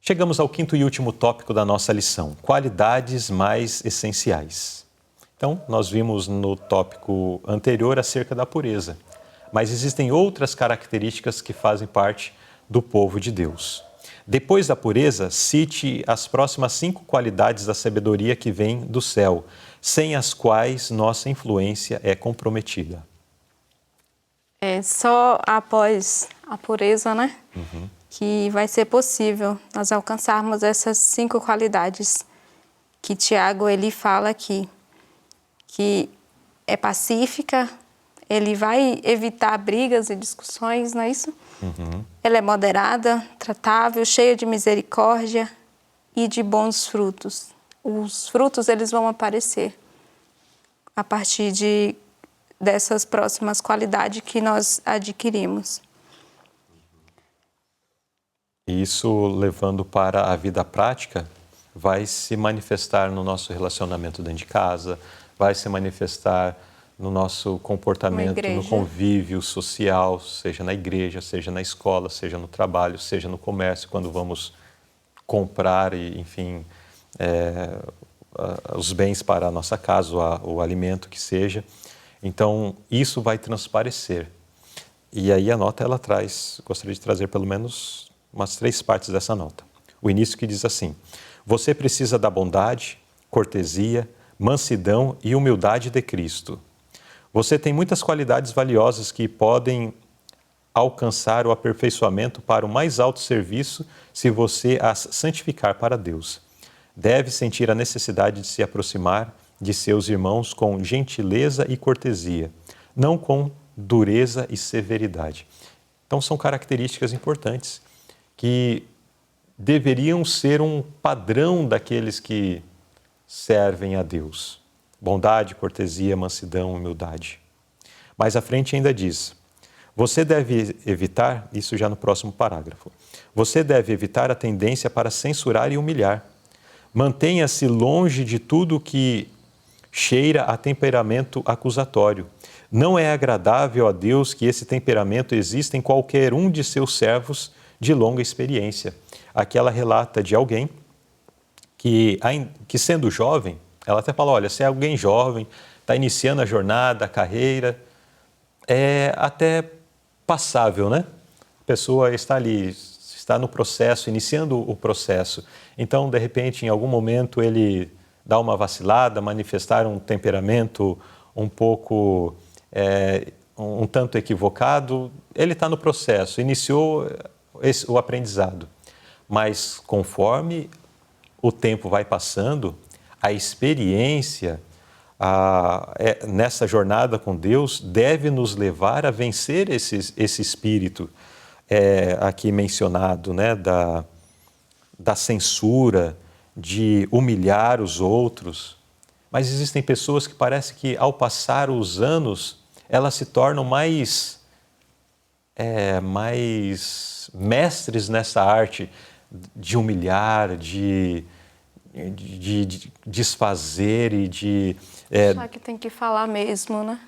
Chegamos ao quinto e último tópico da nossa lição, qualidades mais essenciais. Então, nós vimos no tópico anterior acerca da pureza, mas existem outras características que fazem parte do povo de Deus. Depois da pureza, cite as próximas 5 qualidades da sabedoria que vêm do céu, sem as quais nossa influência é comprometida. Só após a pureza, né? Que vai ser possível nós alcançarmos essas 5 qualidades que Tiago ele fala aqui, que é pacífica, ele vai evitar brigas e discussões, não é isso? Ela é moderada, tratável, cheia de misericórdia e de bons frutos. Os frutos eles vão aparecer a partir dessas próximas qualidades que nós adquirimos. Isso, levando para a vida prática, vai se manifestar no nosso relacionamento dentro de casa, vai se manifestar no nosso comportamento, no convívio social, seja na igreja, seja na escola, seja no trabalho, seja no comércio, quando vamos comprar, enfim, os bens para a nossa casa, o alimento que seja. Então, isso vai transparecer. E aí a nota, ela traz, gostaria de trazer pelo menos umas 3 partes dessa nota. O início que diz assim: você precisa da bondade, cortesia, mansidão e humildade de Cristo. Você tem muitas qualidades valiosas que podem alcançar o aperfeiçoamento para o mais alto serviço se você as santificar para Deus. Deve sentir a necessidade de se aproximar de seus irmãos com gentileza e cortesia, não com dureza e severidade. Então, são características importantes que deveriam ser um padrão daqueles que servem a Deus. Bondade, cortesia, mansidão, humildade. Mais à frente ainda diz: você deve evitar, isso já no próximo parágrafo, você deve evitar a tendência para censurar e humilhar. Mantenha-se longe de tudo que cheira a temperamento acusatório. Não é agradável a Deus que esse temperamento exista em qualquer um de seus servos de longa experiência. Aqui ela relata de alguém que sendo jovem, ela até fala, olha, se é alguém jovem, está iniciando a jornada, a carreira, é até passável, né? A pessoa está ali, está no processo, iniciando o processo. Então, de repente, em algum momento, ele dá uma vacilada, manifestar um temperamento um pouco, um tanto equivocado, ele está no processo, iniciou o aprendizado. Mas conforme o tempo vai passando, a experiência nessa jornada com Deus deve nos levar a vencer esse espírito aqui mencionado, né, da censura, de humilhar os outros. Mas existem pessoas que parece que ao passar os anos, elas se tornam mais mestres nessa arte de humilhar, de desfazer e de... Achar que tem que falar mesmo, né?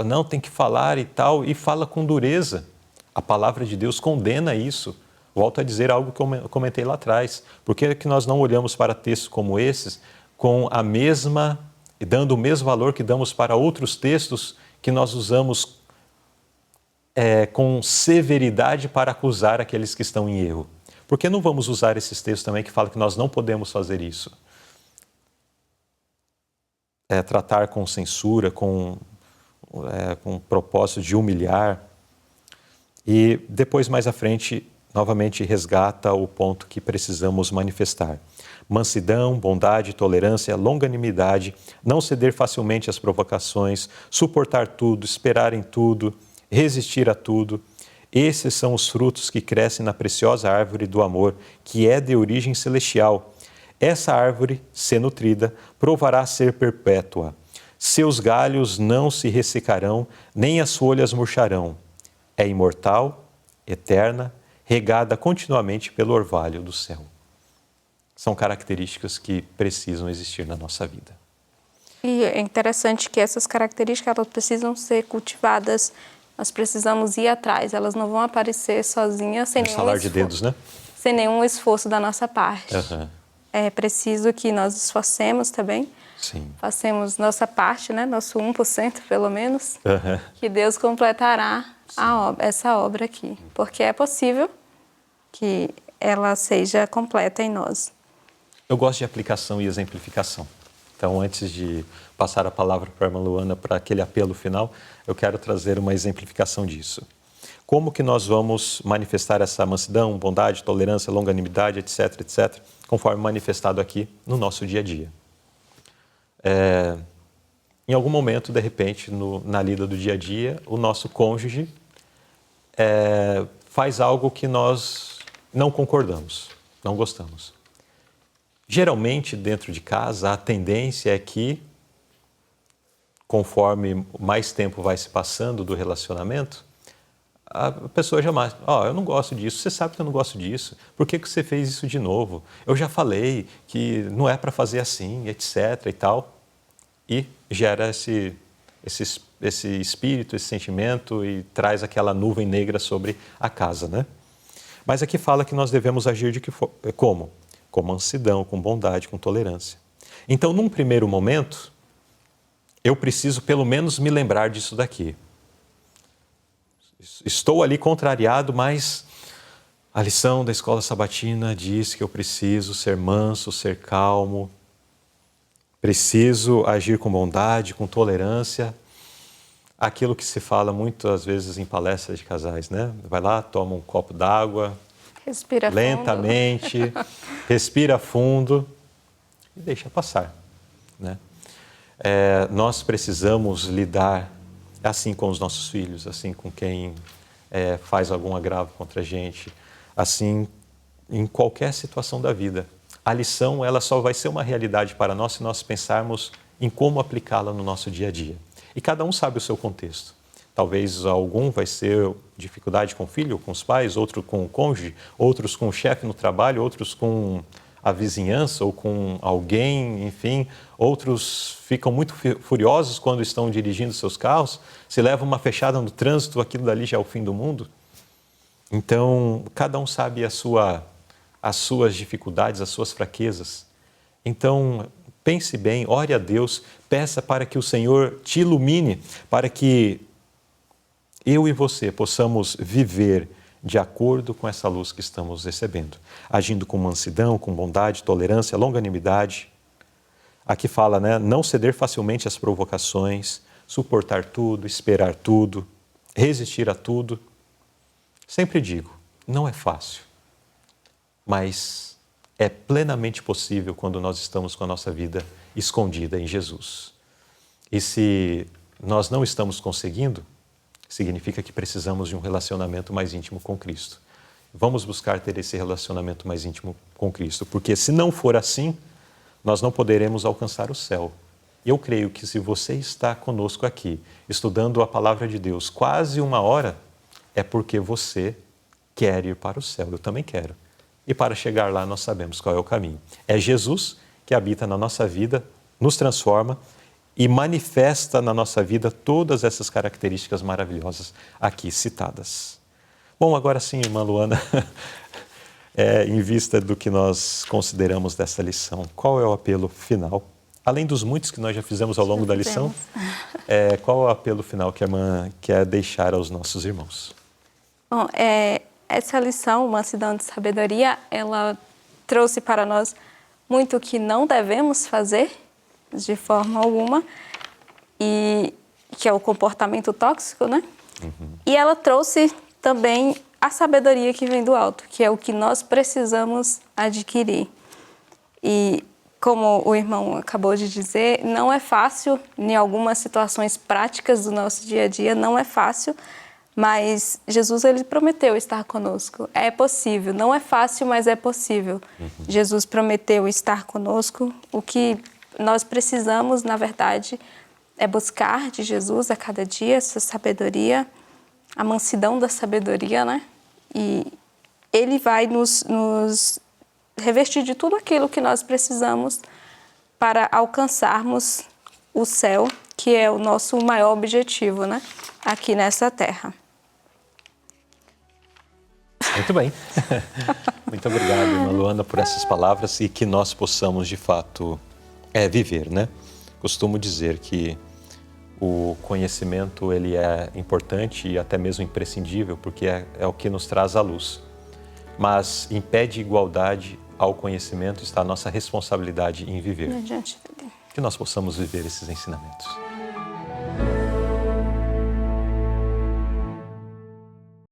Não, tem que falar e tal, e fala com dureza. A palavra de Deus condena isso. Volto a dizer algo que eu comentei lá atrás. Por que é que nós não olhamos para textos como esses com a mesma, dando o mesmo valor que damos para outros textos que nós usamos com severidade para acusar aqueles que estão em erro? Por que não vamos usar esses textos também que falam que nós não podemos fazer isso? Tratar com censura, com propósito de humilhar. E depois, mais à frente, novamente resgata o ponto que precisamos manifestar. Mansidão, bondade, tolerância, longanimidade, não ceder facilmente às provocações, suportar tudo, esperar em tudo, resistir a tudo. Esses são os frutos que crescem na preciosa árvore do amor, que é de origem celestial. Essa árvore, se nutrida, provará ser perpétua. Seus galhos não se ressecarão, nem as folhas murcharão. É imortal, eterna, regada continuamente pelo orvalho do céu. São características que precisam existir na nossa vida. E é interessante que essas características elas precisam ser cultivadas. Nós precisamos ir atrás, elas não vão aparecer sozinhas, sem nenhum salar de dedos, né? sem nenhum esforço da nossa parte. Aham. É preciso que nós esforcemos também, Sim. façamos nossa parte, né? Nosso 1% pelo menos, Aham. que Deus completará essa obra aqui. Porque é possível que ela seja completa em nós. Eu gosto de aplicação e exemplificação. Então, antes de passar a palavra para a irmã Luana para aquele apelo final, eu quero trazer uma exemplificação disso. Como que nós vamos manifestar essa mansidão, bondade, tolerância, longanimidade, etc., etc., conforme manifestado aqui no nosso dia a dia? Em algum momento, de repente, na lida do dia a dia, o nosso cônjuge faz algo que nós não concordamos, não gostamos. Geralmente, dentro de casa, a tendência é que, conforme mais tempo vai se passando do relacionamento, a pessoa jamais, eu não gosto disso, você sabe que eu não gosto disso, por que você fez isso de novo? Eu já falei que não é para fazer assim, etc. e tal. E gera esse espírito, esse sentimento e traz aquela nuvem negra sobre a casa, né? Mas aqui fala que nós devemos agir como? Com mansidão, com bondade, com tolerância. Então, num primeiro momento, eu preciso pelo menos me lembrar disso daqui. Estou ali contrariado, mas a lição da escola sabatina diz que eu preciso ser manso, ser calmo, preciso agir com bondade, com tolerância. Aquilo que se fala muitas vezes em palestras de casais, né? Vai lá, toma um copo d'água, Respira lentamente, respira fundo e deixa passar, né? Nós precisamos lidar assim com os nossos filhos, assim com quem faz algum agravo contra a gente, assim em qualquer situação da vida. A lição, ela só vai ser uma realidade para nós se nós pensarmos em como aplicá-la no nosso dia a dia. E cada um sabe o seu contexto. Talvez algum vai ser dificuldade com o filho, com os pais, outro com o cônjuge, outros com o chefe no trabalho, outros com a vizinhança ou com alguém, enfim. Outros ficam muito furiosos quando estão dirigindo seus carros, se levam uma fechada no trânsito, aquilo dali já é o fim do mundo. Então, cada um sabe as suas dificuldades, as suas fraquezas. Então, pense bem, ore a Deus, peça para que o Senhor te ilumine, para que eu e você possamos viver de acordo com essa luz que estamos recebendo, agindo com mansidão, com bondade, tolerância, longanimidade. Aqui fala, né? Não ceder facilmente às provocações, suportar tudo, esperar tudo, resistir a tudo. Sempre digo, não é fácil, mas é plenamente possível quando nós estamos com a nossa vida escondida em Jesus. E se nós não estamos conseguindo, significa que precisamos de um relacionamento mais íntimo com Cristo. Vamos buscar ter esse relacionamento mais íntimo com Cristo, porque se não for assim, nós não poderemos alcançar o céu. Eu creio que se você está conosco aqui, estudando a palavra de Deus quase 1 hora, é porque você quer ir para o céu. Eu também quero. E para chegar lá, nós sabemos qual é o caminho. É Jesus que habita na nossa vida, nos transforma e manifesta na nossa vida todas essas características maravilhosas aqui citadas. Bom, agora sim, irmã Luana, em vista do que nós consideramos dessa lição, qual é o apelo final? Além dos muitos que nós já fizemos ao longo da lição, qual é o apelo final que a irmã quer deixar aos nossos irmãos? Bom, essa lição, Mansidão de Sabedoria, ela trouxe para nós muito o que não devemos fazer de forma alguma, e que é o comportamento tóxico, né? Uhum. E ela trouxe também a sabedoria que vem do alto, que é o que nós precisamos adquirir. E como o irmão acabou de dizer, não é fácil, em algumas situações práticas do nosso dia a dia, não é fácil, mas Jesus, ele prometeu estar conosco. É possível, não é fácil, mas é possível. Uhum. Jesus prometeu estar conosco. O que nós precisamos, na verdade, é buscar de Jesus a cada dia essa sabedoria, a mansidão da sabedoria, né? E Ele vai nos revestir de tudo aquilo que nós precisamos para alcançarmos o céu, que é o nosso maior objetivo, né? Aqui nessa terra. Muito bem. Muito obrigado, irmã Luana, por essas palavras e que nós possamos, de fato, viver, né? Costumo dizer que o conhecimento ele é importante e até mesmo imprescindível, porque é o que nos traz a luz. Mas impede igualdade ao conhecimento está a nossa responsabilidade em viver. Diante dele. Que nós possamos viver esses ensinamentos.